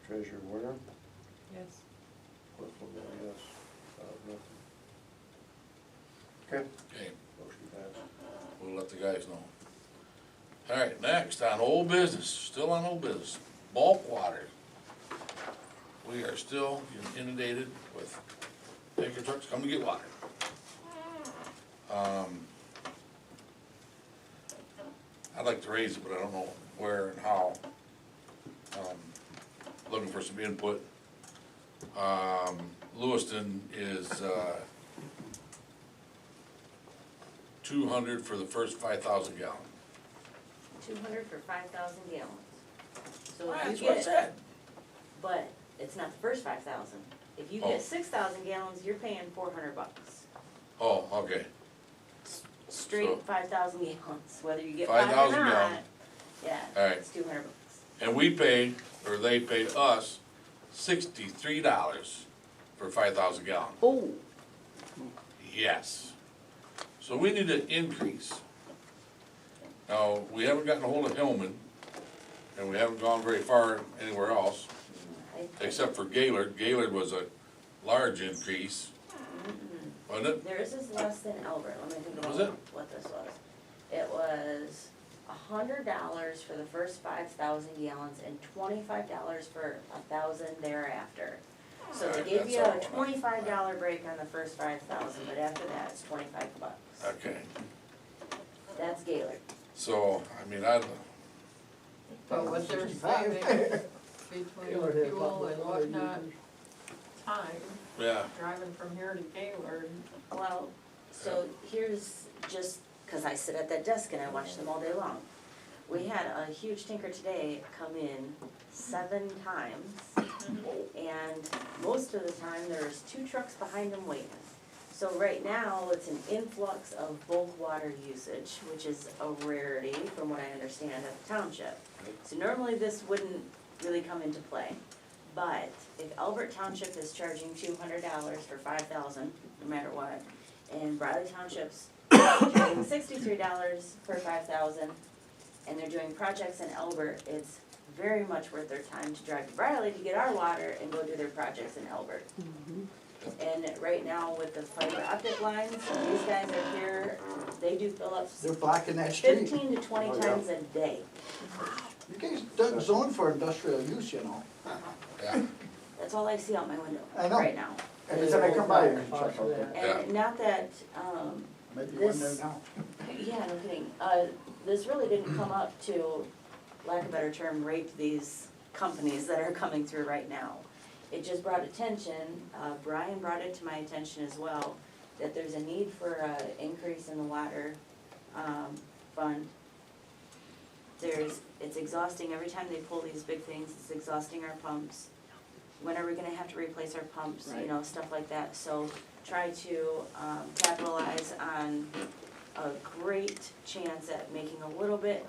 Treasurer Warner, Yes. clerk will vote yes. Nothing. Okay, Okay, motion passed. we'll let the guys know. All right, next, on old business, still on old business, bulk water. We are still inundated with tanker trucks coming to get water. I'd like to raise it, but I don't know where and how. Looking for some input. Lewiston is, 200 for the first 5,000 gallon. 200 for 5,000 gallons. So if That's you what I get, said. but it's not the first 5,000. If you Oh. get 6,000 gallons, you're paying $400. Oh, okay, Straight So- 5,000 gallons, whether you get 5,000 5 or not. gallons. Yeah, All right. it's $200. and we pay, or they pay us $63 for 5,000 gallon. Oh. Yes. So we need an increase. Now, we haven't gotten a hold of Hillman, and we haven't gone very far anywhere else, except for Gaylord. Gaylord was a large increase, wasn't it? Theirs is less than Albert, let me think Was about it? what this was. It was $100 for the first 5,000 gallons and $25 for 1,000 thereafter. So they Alright, give that's you all a right. $25 break on the first 5,000, but after that, it's $25. Okay, That's Gaylord. so, I mean, I, But what they're 55. saving between fuel and whatnot, time, yeah, driving from here to Gaylord. Well, so here's just, cause I sit at that desk and I watch them all day long. We had a huge tanker today come in 7 times. And most of the time, there's 2 trucks behind them waiting. So right now, it's an influx of bulk water usage, which is a rarity from what I understand at the township. So normally this wouldn't really come into play. But if Albert Township is charging $200 for 5,000, no matter what, and Briley Township's charging $63 for 5,000, and they're doing projects in Albert, it's very much worth their time to drive to Briley to get our water and go do their projects in Albert. And right now with the fiber optic lines, these guys are here, they do fill-ups They're blocking that street. 15 to 20 times a day. You guys don't zone for industrial use, you know. yeah, That's all I see out my window I know. right now. Every time I come by, you check out there. And not that, Might be one there This- now. yeah, no kidding, this really didn't come up to, lack of a better term, rate these companies that are coming through right now. It just brought attention, Brian brought it to my attention as well, that there's a need for an increase in the water, fund. It's exhausting, every time they pull these big things, it's exhausting our pumps. When are we gonna have to replace our pumps, you know, stuff like that, so try to, capitalize on a great chance at making a little bit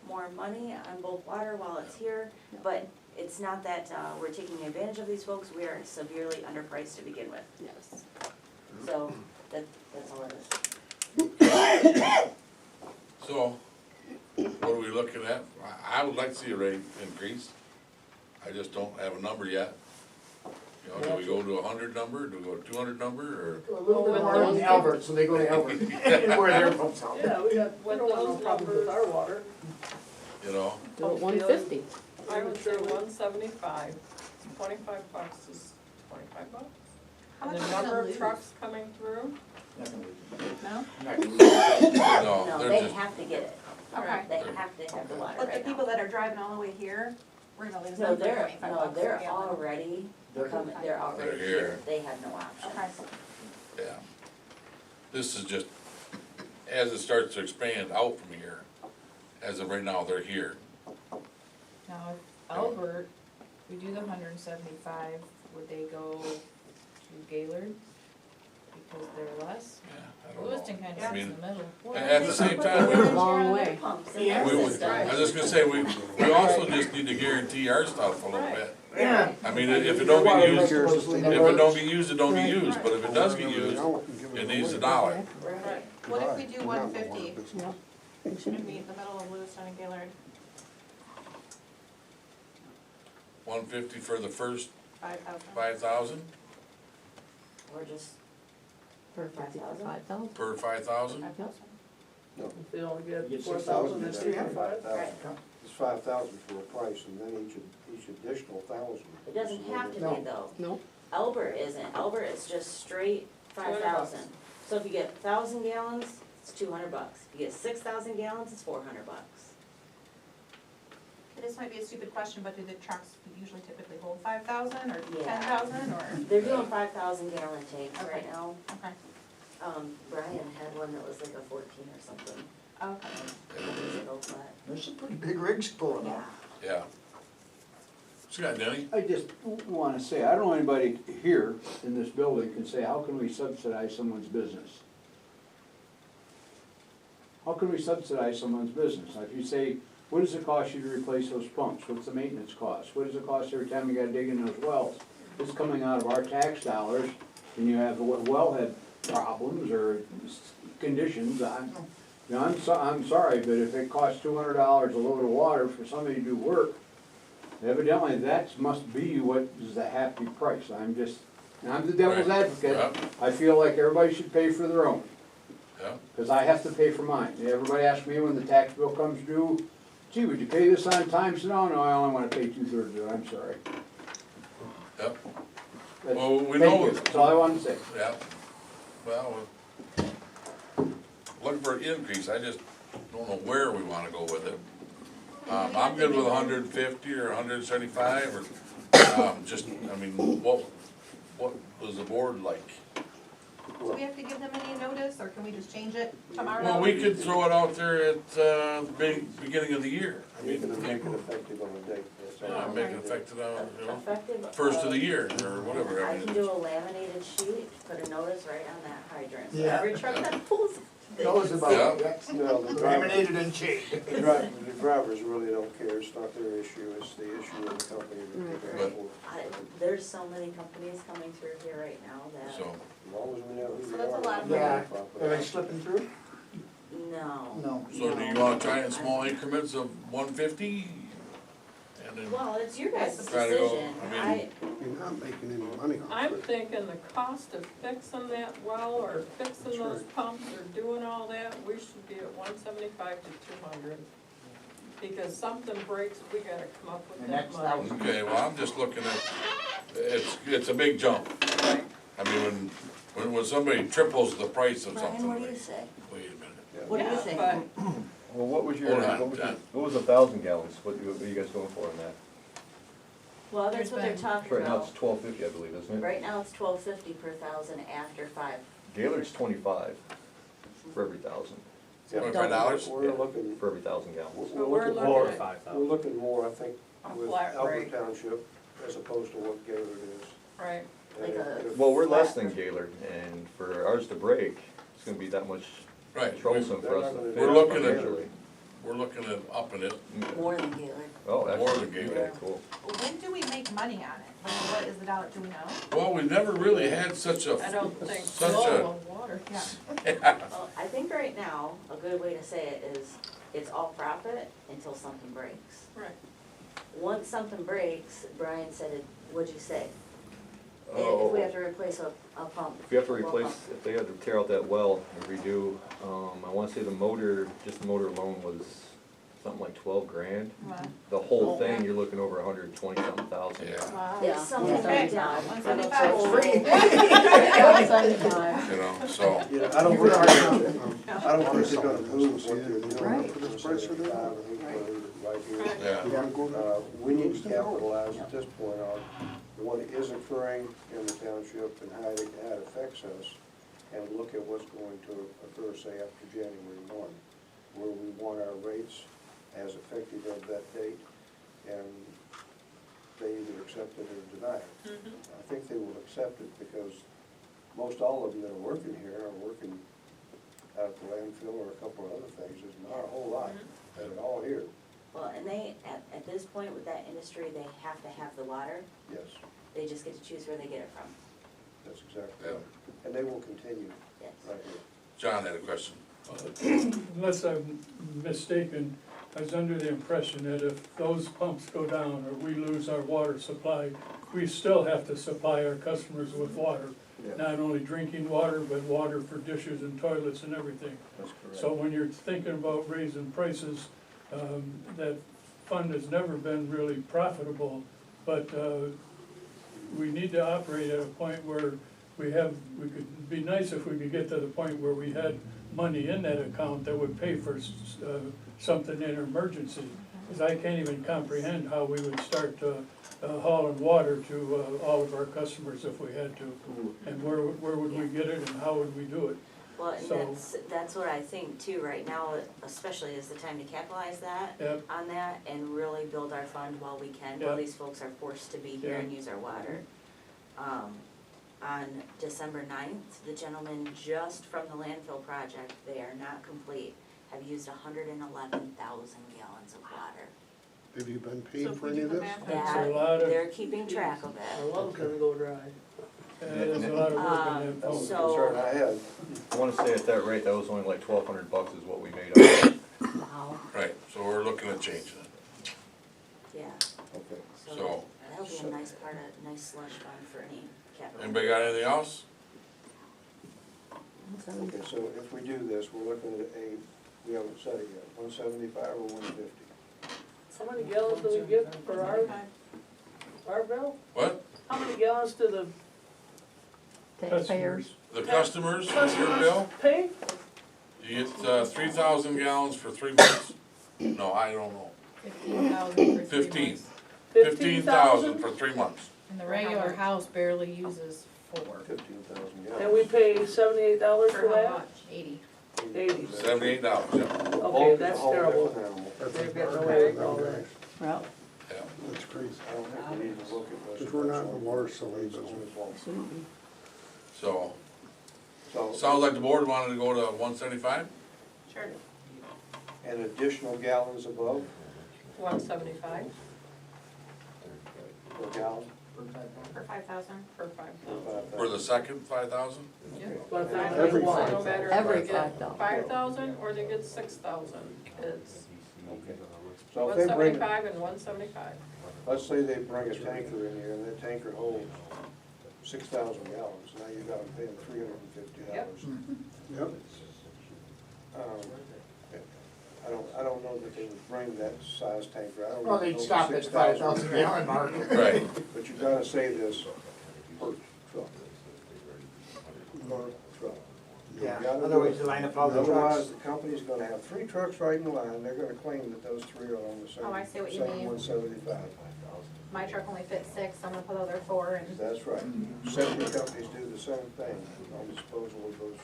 more money on bulk water while it's here, but it's not that, we're taking advantage of these folks, we are severely underpriced to begin with. Yes. So, that's all it is. so, what are we looking at? I would like to see a rate increase. I just don't have a number yet. You know, do we go to 100 number, do we go to 200 number, or? A little bit more in Albert, so they go to Albert, where their pumps out. Yeah, we have, we With don't want no those problems with our water. You know, Do it 150. I would say 175. $25 is $25. How And much the are we gonna number of lose? trucks coming through, No? no, No, they're they just, have to get it, Okay. they have to have the water But the right people now. that are driving all the way here, we're gonna lose No, them for they're, 25 no, bucks they're a gallon. already They're- coming, they're already They're here, here. they have no option. Okay. yeah. This is just, as it starts to expand out from here, as of right now, they're here. Now, if Albert, we do the 175, would they go to Gaylord? Because they're less? Yeah, I don't know. Lewiston kind I of sits in mean, the middle. Well, at the they same can put time, the we- wind Long on way. their pumps in their We would, system. I was just gonna say, we also just need to guarantee our stuff a little bit. Yeah. I mean, if it don't get used, Yours is if leaving. it don't get used, it don't get used, but if it does get used, it needs a dollar. Right. What if we do 150? Should it be in the middle of Lewiston and Gaylord? 150 for the first 5,000. 5,000 Or just Per 5,000. 5,000. per 5,000? 5,000. No, If they only You get get 4,000, 6,000, that's you have 3,500. It's 5,000 for a price, and then each additional 1,000. It doesn't have to No. be though. No. Albert isn't, Albert is just straight 5,000. So if you get 1,000 gallons, it's 200 bucks. If you get 6,000 gallons, it's 400 bucks. This might be a stupid question, but do the trucks usually typically hold 5,000 or Yeah. 10,000 or? They're doing 5,000 gallon tanks Okay. right now. Okay, Brian had one that was like a 14 or something. okay. Years ago, but, There's some pretty big rigs pulling yeah. up. Yeah. What you got, Denny? I just wanna say, I don't know anybody here in this building can say, how can we subsidize someone's business? How can we subsidize someone's business? Now, if you say, what does it cost you to replace those pumps? What's the maintenance cost? What does it cost every time you gotta dig in those wells? It's coming out of our tax dollars, and you have wellhead problems or conditions, I'm sorry, but if it costs $200 a load of water for somebody to do work, evidently that must be what is the happy price. I'm the devil's Right. advocate. Yeah. I feel like everybody should pay for their own, Yeah, cause I have to pay for mine. Everybody asks me when the tax bill comes due, gee, would you pay this on time? I said, no, I only wanna pay 2/3 of it, I'm sorry. yeah, That's- Well, we thank know- you. That's all I wanted to say. yeah. Well, looking for an increase, I just don't know where we wanna go with it. I'm good with 150 or 175 or, just, I mean, what does the board like? Do we have to give them any notice, or can we just change it tomorrow? Well, we could throw it out there at, the beginning of the year. I You're mean, gonna make it effective on the date. That's all. yeah, make it effective, you know, Effective. first of the year or whatever. I can do a laminated sheet, put a notice right on that hydrant, so Yeah. every truck that pulls. they Knows can about Yeah. it. No, the driver, Laminated and chained. the drivers really don't care, it's not their issue, it's the issue of the company that Right. they're for. There's so many companies coming through here right now that, So, As long as we know who So they that's a are. lot of we know money. the property. Are they slipping through? no. No. so do you wanna try in small increments of 150? And then, Well, it's your guys' Try to go, decision. I mean- You're not making any money off I'm it. thinking the cost of fixing that well or fixing That's those right. pumps or doing all that, we should be at 175 to 200. Because something breaks, we gotta come up with The that next money. thousand. okay, well, I'm just looking at, it's a big jump. Right. I mean, when somebody triples the price of something. Brian, what do you like- say? Wait a minute. Yeah. What do you Yeah, think? but Well, what was your, Hold on, what was, John. what was 1,000 gallons? What are you guys going for on that? Well, that's what they're There's talking Right now about. it's 12.50, I believe, isn't it? Right now, it's 12.50 per thousand after 5. Gaylord's 25 for every 1,000, Yeah. $25? We're looking, for every 1,000 gallons. So we're looking at, we're looking more, I think, A with flat Albert rate. Township as opposed to what Gaylord is. right, And Like a- if- Well, we're less Flat. than Gaylord, and for ours to break, it's gonna be that much Right, troublesome for us to We're fix looking at- financially. we're looking at upping it. More than Gaylord. Oh, More excellent. than Gaylord. Okay, cool. When do we make money on it? What is the dollar, do we know? Well, we never really had such a, I don't think Such so. a- Flow of water. Yeah. Well, I think right now, a good way to say it is, it's all profit until something breaks. Right, Once something breaks, Brian said, what'd you say? If Oh, we have to replace a pump. if we have to a well replace, pump. if they had to tear out that well and redo, I wanna say the motor, just the motor alone was something like 12 grand. Wow. The whole thing, you're looking over 120 something thousand. yeah, Wow. If something Okay, breaks down. 175. you know, so, Yeah, I don't think, I don't think they're gonna move what they're doing. Right. For this price of it, I think they'll leave it right here. yeah. You gotta go to- We need to capitalize at this point on what is occurring in the township and how it affects us, and look at what's going to occur, say, after January 1, where we want our rates as effective of that date, and they either accept it or deny it. I think they will accept it because most all of them that are working here are working out at the landfill or a couple of other things. There's not a whole lot that are all here, Well, and they, at this point with that industry, they have to have the water. yes. They just get to choose where they get it from. That's exactly Yeah. right. And they will continue Yes. right here. John had a question. Unless I'm mistaken, I was under the impression that if those pumps go down or we lose our water supply, we still have to supply our customers with water. Yeah. Not only drinking water, but water for dishes and toilets and everything. That's correct. So when you're thinking about raising prices, that fund has never been really profitable, but we need to operate at a point where we could be nice if we could get to the point where we had money in that account that would pay for something in an emergency. Because I can't even comprehend how we would start hauling water to all of our customers if we had to. And where would we get it and how would we do it? Well, and So- that's what I think too, right now, especially is the time to capitalize that, Yep. on that, and really build our fund while we can, while Yep. these folks are forced to be here Yeah. and use our water. On December 9th, the gentleman just from the landfill project, they are not complete, have used 111,000 gallons of water. Have you been So paid if for we any do of the this? math, That's a That, lot of- they're keeping track of My it. love's gonna go dry. There's a lot of work in that That was pump. a concern I had. I wanna say at that rate, that was only like $1,200 is what we made on it. Wow. Right, so we're looking at changing it. Yeah, Okay. So- that'll be a nice part of, nice slush fund for any capital. Anybody got anything else? Okay, so if we do this, we're looking at we haven't said it yet, 175 or 150? How many gallons do we get for our bill? What? How many gallons do the Taxpayers. The customers, your customers bill, pay? you get 3,000 gallons for 3 months? No, I don't know. 15,000 for 3 15. months. 15,000 for 3 months. And the regular house barely uses 4, 15,000 And gallons. we pay $78 for For how that? much? 80. 80. $78, yeah, The bulk Okay, is a that's whole terrible. different animal. They've gotten away with all that. Well, yeah. That's crazy. I don't think we need to look at this. Because we're not in the water selling business. So, So, sounds like the board wanted to go to 175? Sure. and additional gallons above 175 per gallon? for 5,000. for 5,000. For the second 5,000? Yeah. But No every matter if Every they get 5,000. 5,000 or they get 6,000, it's Okay. So if they bring, 175 and 175. let's say they bring a tanker in here and that tanker holds 6,000 gallons, now you got them paying $350. Yep. I don't know that they would bring that size tanker, I don't know. Well, they'd stop at 5,000 gallon mark. Right. But you gotta say this per truck. Per truck. You Yeah, gotta do otherwise it. you line up all the Otherwise, trucks. the company's gonna have 3 trucks right in line, they're gonna claim that those 3 are on the same, Oh, I see what you same mean. 175. My truck only fits 6, so I'm gonna put other 4 and. That's right. Septic companies do the same thing on disposal of those.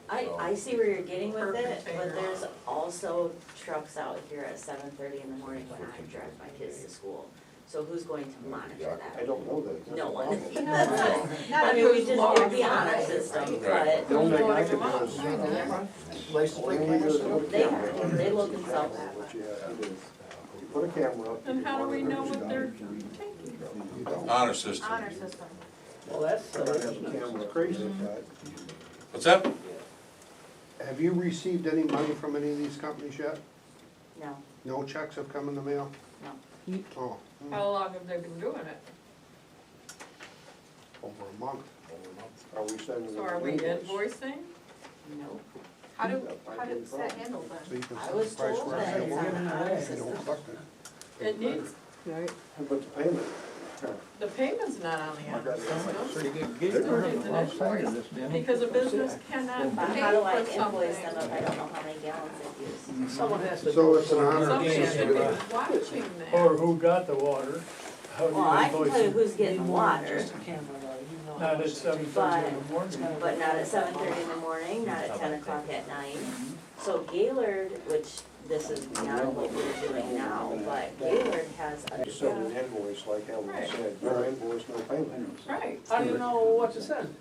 I see where you're getting with Per it, container. but there's also trucks out here at 7:30 in the morning when I drive my kids to school. So who's going to monitor I that? don't know that. That's No the one. problem. I mean, we just, it'd be on our system, Right. The only thing I Who's could voting do is, License all plate you need to do is cameras? put a They camera are. up. They look and sell. What you have to do. You put a camera up. And how do we know what they're taking? You don't. Honor system. Honor system. Well, that's, You have a camera crazy. What's that? Have you received any money from any of these companies yet? No, No checks have come in the mail? no. Oh, How long have they been doing it? over a month. Are we sending them? So are we an invoice? invoicing? No. How do, That might how be the does that problem. handle So then? you can I set was the price told where that it's it's on the honor If you system. don't collect it. It needs, right, But the payment, the payment's not on the honor system. Pretty good It needs an invoice, because a business cannot But pay how do I for invoice them something. if I don't know how many gallons they've used? someone has to. So it's an honor. Somebody should be Yeah. watching Or that. who got the water, how do Well, I you can tell you invoice it? who's getting water, Not at 7:30 in the morning. but not at 7:30 in the morning, not at 10 o'clock at night. So Gaylord, which this is not what we're doing now, but Gaylord has a, you send an invoice like Helen Right. said, no invoice, no payment. Right. How do you know what to send?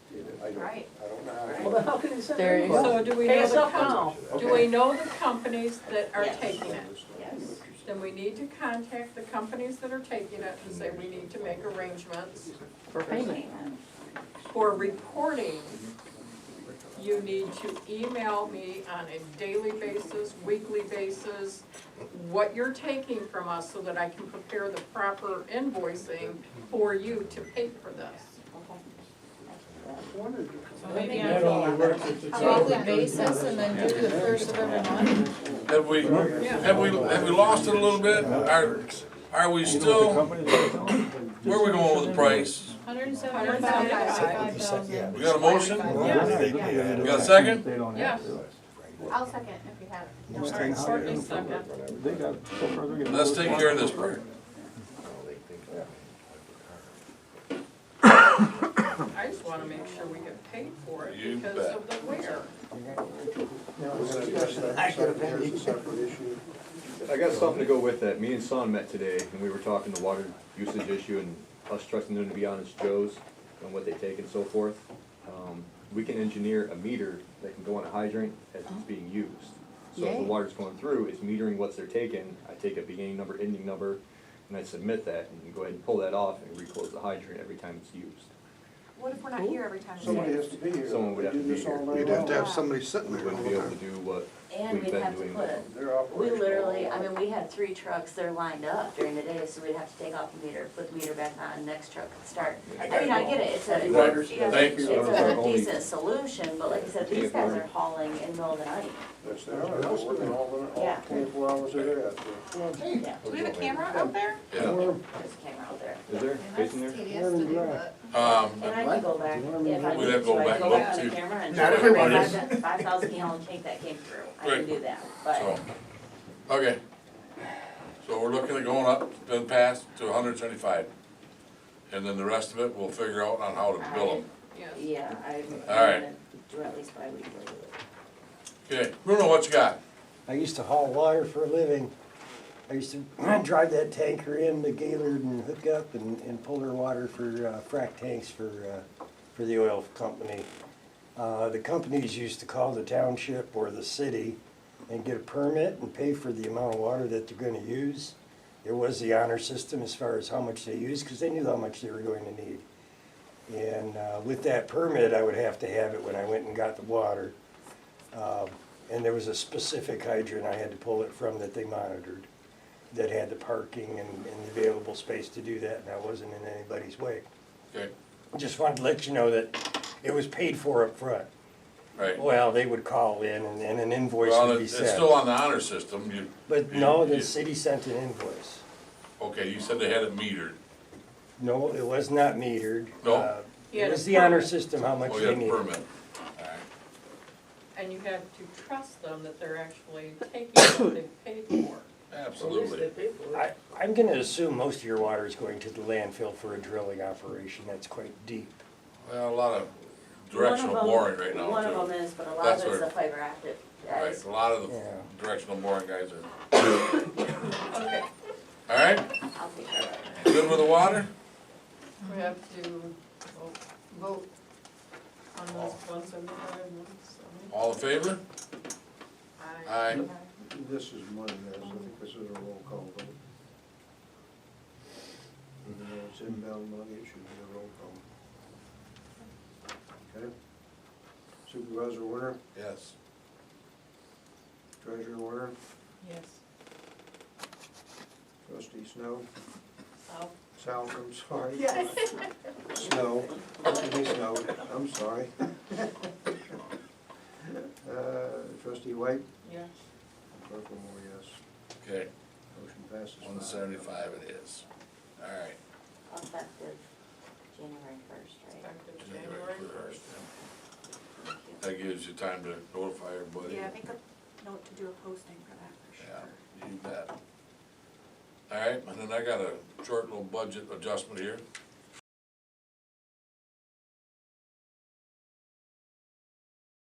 Right. I don't know how. Well, then how can you send There an you invoice? go. So do we Pay know us the up now. do we know the companies that are Yes. taking it? yes. Then we need to contact the companies that are taking it and say we need to make arrangements for payment. for reporting You need to email me on a daily basis, weekly basis, what you're taking from us so that I can prepare the proper invoicing for you to pay for this. So maybe That on only works if it's a weekly out. basis and then do the first of every month. Have we lost it a little bit? Are we still, where are we going with the price? 175,000. We got a motion? Yes. We got a second? Yes. I'll second if you have it. All right, Courtney second. Let's take care of this part. I just wanna make sure we get paid for it You because bet. of the wear. We're gonna address that, here's a separate issue. I got something to go with that. Me and Son met today, and we were talking the water usage issue and us trusting them to be honest Joes and what they take and so forth. We can engineer a meter that can go on a hydrant as it's being used. So if the Yay. water's going through, it's metering what they're taking. I take a beginning number, ending number, and I submit that, and you go ahead and pull that off and reclose the hydrant every time it's used. What if we're not here every time? Somebody has to be here. Someone would have to We do be this all here. night You'd have to long. have somebody sitting We there all wouldn't be the able to time. do what And we've we'd been have to doing. put, They're we operational. literally, I mean, we had 3 trucks there lined up during the day, so we'd have to take off the meter, put the meter back on, next truck could start. I mean, I get it, it's a, Thank it's you. a decent solution, but like I said, these guys are hauling in the middle of the night. That's their job, working all Yeah. 24 hours a day out there. Yeah, Do we have a camera out there? Yeah. there's a camera out there. Is there, facing there? Tedious to do that. And I can go back, if I We'd need have to to, go I back can and go back look on the too. camera and Not show everybody. that 5,000 gallon tank that came through, I Right. can do that, but. So, okay. So we're looking at going up, then past to 175. And then the rest of it, we'll figure out on how to bill them. Yes. Yeah, I'm All right. gonna do at least bi-weekly. Okay, Bruno, what you got? I used to haul water for a living. I used to drive that tanker in to Gaylord and hook up and pull their water for frac tanks for the oil company. The companies used to call the township or the city and get a permit and pay for the amount of water that they're gonna use. There was the honor system as far as how much they used, because they knew how much they were going to need. And with that permit, I would have to have it when I went and got the water. And there was a specific hydrant I had to pull it from that they monitored, that had the parking and the available space to do that, and I wasn't in anybody's way. Okay, Just wanted to let you know that it was paid for up front. right. Well, they would call in and an invoice Well, would be it's sent. still on the honor system, But no, you- the city sent an invoice. okay, you said they had it metered. No, it was not metered. No? He It had a was the honor permit. system, how much Oh, you they had a needed. permit. Alright, And you have to trust them that they're actually taking what they paid for. At least they absolutely. pay for it. I'm gonna assume most of your water is going to the landfill for a drilling operation, that's quite deep. Well, a lot of directional boring right now One of too. them is, but a lot That's of it's where- the fiber optic Right, guys. a lot of the Yeah. directional boring guys are, Okay, alright, I'll take care of it. good with the water? we have to vote on this 175, 170. All in favor? Aye. This is money, guys, I think this is a roll call vote. Even though it's inbound money, it should be a roll call. Okay? Supervisor Werner, Yes. Treasurer Werner, Yes. Trustee Snow, South. Sal, I'm sorry. Snow, Trustee Snow, I'm sorry. Trustee White, Yes. Clerk Moore, yes. Okay, Motion passes. 175 it is. Alright. Effective January 1st, right? Effective January January 1st. 1st. Thank you. That gives you time to notify everybody. Yeah, make a note to do a posting for that for Yeah, sure. you bet. Alright, and then I got a short little budget adjustment here.